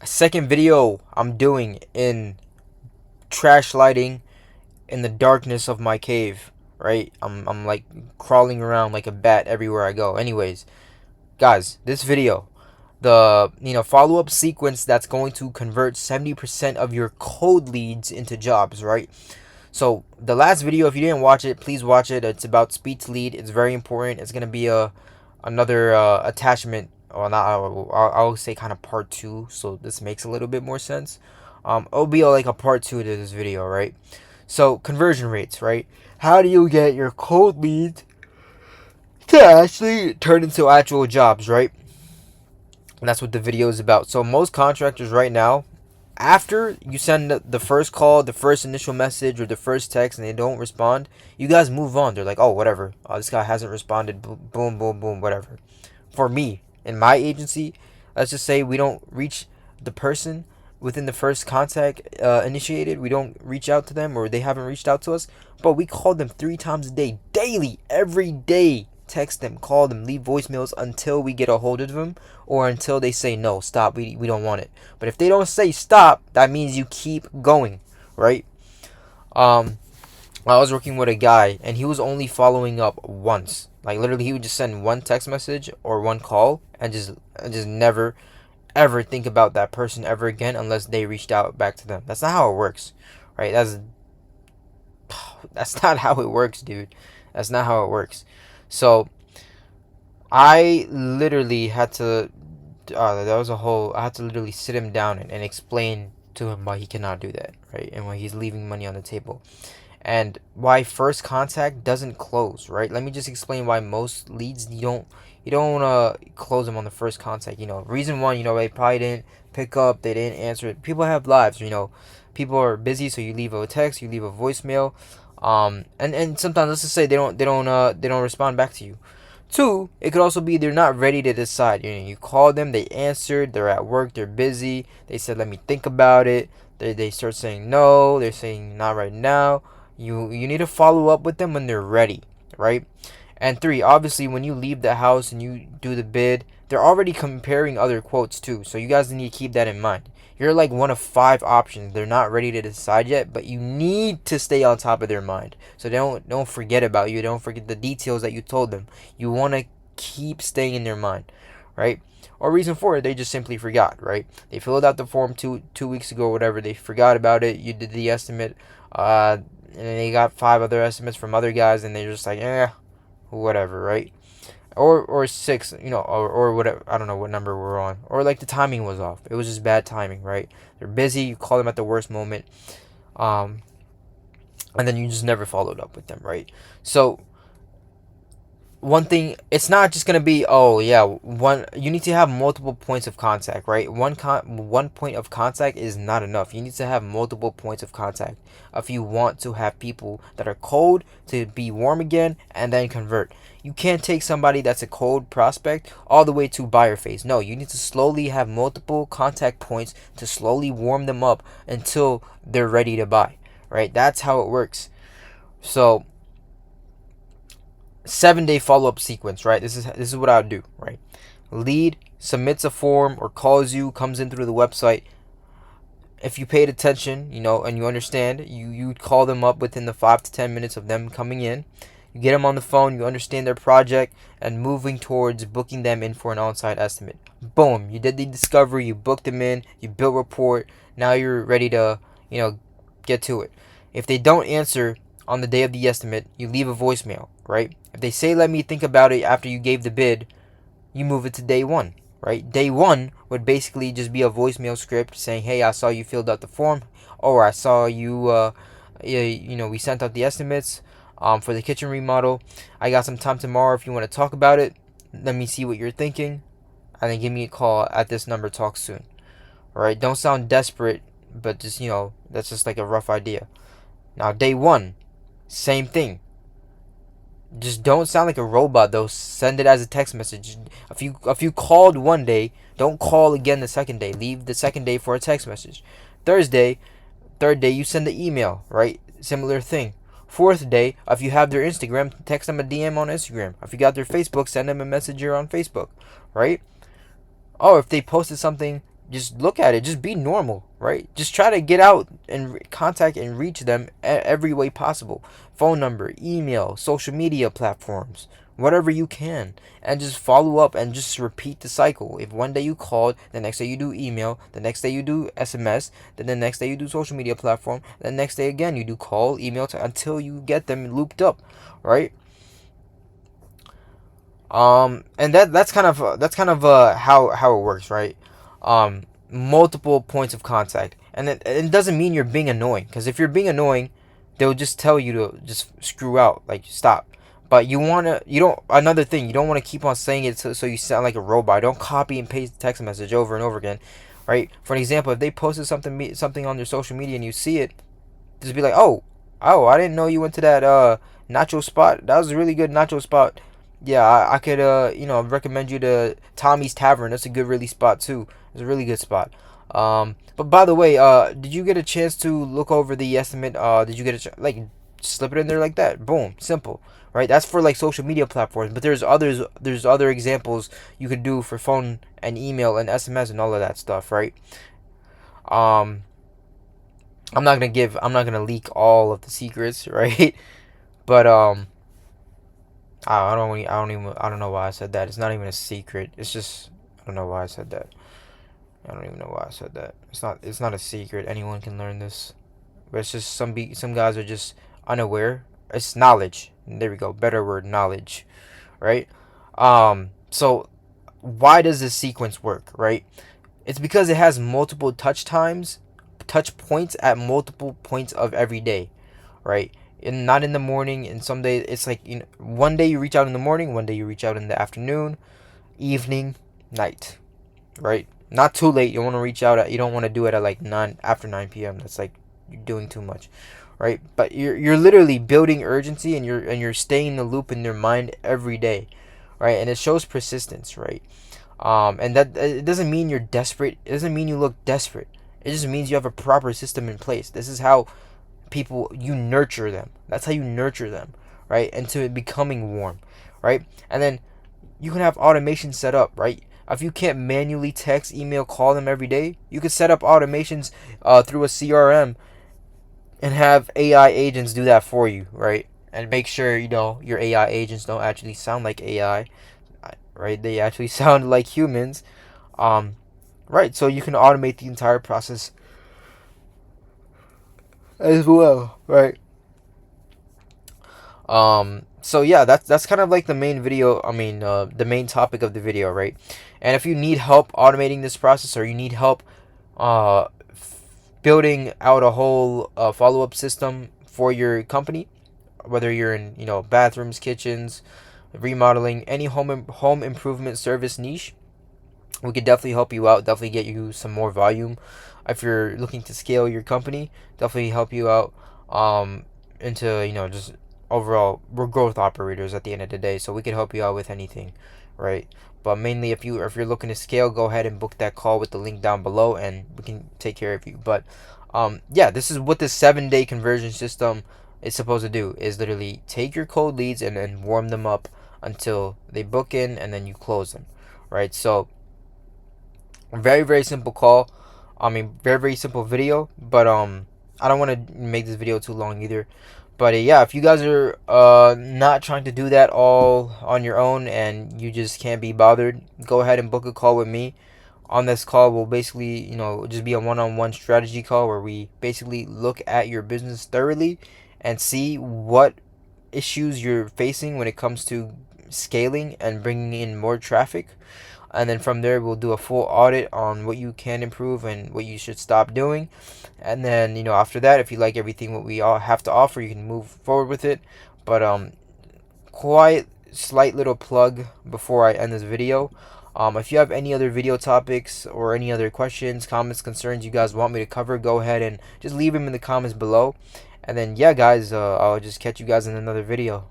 Second video I'm doing in trash lighting in the darkness of my cave, right? I'm like crawling around like a bat everywhere I go. Anyways, guys, this video, the follow-up sequence that's going to convert 70% of your cold leads into jobs, right? So the last video, if you didn't watch it, please watch it. It's about speed to lead. It's very important. It's gonna be another attachment, or not. I'll say kind of part two. So this makes a little bit more sense. It'll be like a part two to this video, right? So conversion rates, right? How do you get your cold leads to actually turn into actual jobs, right? And that's what the video is about. So most contractors right now, after you send the first call, the first initial message, or the first text, and they don't respond, you guys move on. They're like, oh, whatever. This guy hasn't responded. Boom, boom, boom, whatever. For me, in my agency, let's just say we don't reach the person within the first contact initiated. We don't reach out to them, or they haven't reached out to us, but we call them 3 times a day, daily, every day. Text them, call them, leave voicemails until we get a hold of them, or until they say no, stop, we don't want it. But if they don't say stop, that means you keep going, right? I was working with a guy, and he was only following up once. Like literally, he would just send one text message or one call, and just never ever think about that person ever again unless they reached out back to them. That's not how it works, right? That's not how it works, dude. That's not how it works. So I literally had to. That was a whole. I had to literally sit him down and explain to him why he cannot do that, right? And why he's leaving money on the table, and why first contact doesn't close, right? Let me just explain why most leads you don't close them on the first contact. Reason one, they probably didn't pick up, they didn't answer it. People have lives, people are busy, so you leave a text, you leave a voicemail, and sometimes, let's just say they don't respond back to you. Two, it could also be they're not ready to decide. You call them, they answered, they're at work, they're busy, they said let me think about it. They start saying no, they're saying not right now. You need to follow up with them when they're ready, right? And three, obviously, when you leave the house and you do the bid, they're already comparing other quotes too. So you guys need to keep that in mind. You're like one of 5 options. They're not ready to decide yet, but you need to stay on top of their mind. So don't forget about you. Don't forget the details that you told them. You want to keep staying in their mind, right? Or reason for it, they just simply forgot, right? They filled out the form two weeks ago, whatever. They forgot about it. You did the estimate, and they got 5 other estimates from other guys, and they're just like, whatever, right? Or 6, or whatever. I don't know what number we're on. Or like the timing was off. It was just bad timing, right? They're busy. You call them at the worst moment, um, and then you just never followed up with them, right? So one thing, it's not just gonna be, oh yeah, one. You need to have multiple points of contact, right? One point of contact is not enough. You need to have multiple points of contact if you want to have people that are cold to be warm again and then convert. You can't take somebody that's a cold prospect all the way to buyer phase. No, you need to slowly have multiple contact points to slowly warm them up until they're ready to buy, right? That's how it works. So 7-day follow-up sequence, right? This is what I would do, right? Lead submits a form or calls you, comes in through the website. If you paid attention, and you understand, you call them up within the 5 to 10 minutes of them coming in. You get them on the phone, you understand their project, and moving towards booking them in for an on-site estimate. Boom, you did the discovery, you booked them in, you built rapport. Now you're ready to, get to it. If they don't answer on the day of the estimate, you leave a voicemail, right? If they say let me think about it after you gave the bid, you move it to day one, right? Day one would basically just be a voicemail script saying, hey, I saw you filled out the form, or I saw you, we sent out the estimates for the kitchen remodel. I got some time tomorrow if you want to talk about it. Let me see what you're thinking, and then give me a call at this number. Talk soon. All right? Don't sound desperate, but just, that's just like a rough idea. Now, day one, same thing. Just don't sound like a robot though. Send it as a text message. If you called one day, don't call again the second day. Leave the second day for a text message. Third day, you send the email, right? Similar thing. Fourth day, if you have their Instagram, text them a DM on Instagram. If you got their Facebook, send them a messenger on Facebook, right? Oh, if they posted something just look at it. Just be normal, right? Just try to get out and contact and reach them every way possible. Phone number, email, social media platforms, whatever you can, and just follow up and just repeat the cycle. If one day you called, the next day you do email, the next day you do SMS, then the next day you do social media platform, the next day again you do call, email, until you get them looped up, right? And that's kind of how it works, right? Multiple points of contact, and it doesn't mean you're being annoying, because if you're being annoying, they'll just tell you to just screw out, like stop. But you don't, another thing, you don't want to keep on saying it so you sound like a robot. Don't copy and paste the text message over and over again, right? For an example, if they posted something on their social media and you see it, just be like, oh, I didn't know you went to that nacho spot. That was a really good nacho spot. Yeah, I could recommend you to Tommy's Tavern. That's a good really spot too. It's a really good spot. But by the way, did you get a chance to look over the estimate? Did you get like slip it in there like that? Boom, simple, right? That's for like social media platforms. But there's other examples you could do for phone and email and SMS and all of that stuff, right? Um, I'm not gonna leak all of the secrets, right? But I don't know why I said that. It's not even a secret. It's just, I don't know why I said that. I don't even know why I said that. It's not a secret. Anyone can learn this. But it's just some guys are just unaware. It's knowledge. There we go. Better word, knowledge, right? So why does this sequence work, right? It's because it has multiple touch points at multiple points of every day, right? And not in the morning. And some days it's like, one day you reach out in the morning, one day you reach out in the afternoon, evening, night, right? Not too late. You want to reach out at, you don't want to do it at like 9, after 9 p.m. That's like you're doing too much, right? But you're literally building urgency, and you're staying in the loop in their mind every day, right? And it shows persistence, right? And that it doesn't mean you're desperate. It doesn't mean you look desperate. It just means you have a proper system in place. This is how you nurture them. That's how you nurture them, right? Into becoming warm, right? And then you can have automation set up, right? If you can't manually text, email, call them every day, you can set up automations through a CRM and have AI agents do that for you, right? And make sure your AI agents don't actually sound like AI, right? They actually sound like humans, right? So you can automate the entire process as well, right? So yeah, that's kind of like the main video. I mean, the main topic of the video, right? And if you need help automating this process, or you need help uh, building out a whole follow-up system for your company, whether you're in bathrooms, kitchens, remodeling, any home improvement service niche, we could definitely help you out. Definitely get you some more volume. If you're looking to scale your company, definitely help you out into just overall, we're growth operators at the end of the day, so we could help you out with anything, right? But mainly, if you're looking to scale, go ahead and book that call with the link down below, and we can take care of you. But yeah, this is what the 7-day conversion system is supposed to do, is literally take your cold leads and then warm them up until they book in, and then you close them, right? So very, very simple call. I mean, very, very simple video. But I don't want to make this video too long either. But yeah, if you guys are not trying to do that all on your own, and you just can't be bothered, go ahead and book a call with me. On this call, we'll basically just be a one-on-one strategy call, where we basically look at your business thoroughly and see what issues you're facing when it comes to scaling and bringing in more traffic. And then from there, we'll do a full audit on what you can improve and what you should stop doing. And then after that, if you like everything what we all have to offer, you can move forward with it. But quite slight little plug before I end this video. If you have any other video topics or any other questions, comments, concerns you guys want me to cover, go ahead and just leave them in the comments below. And then yeah, guys, I'll just catch you guys in another video.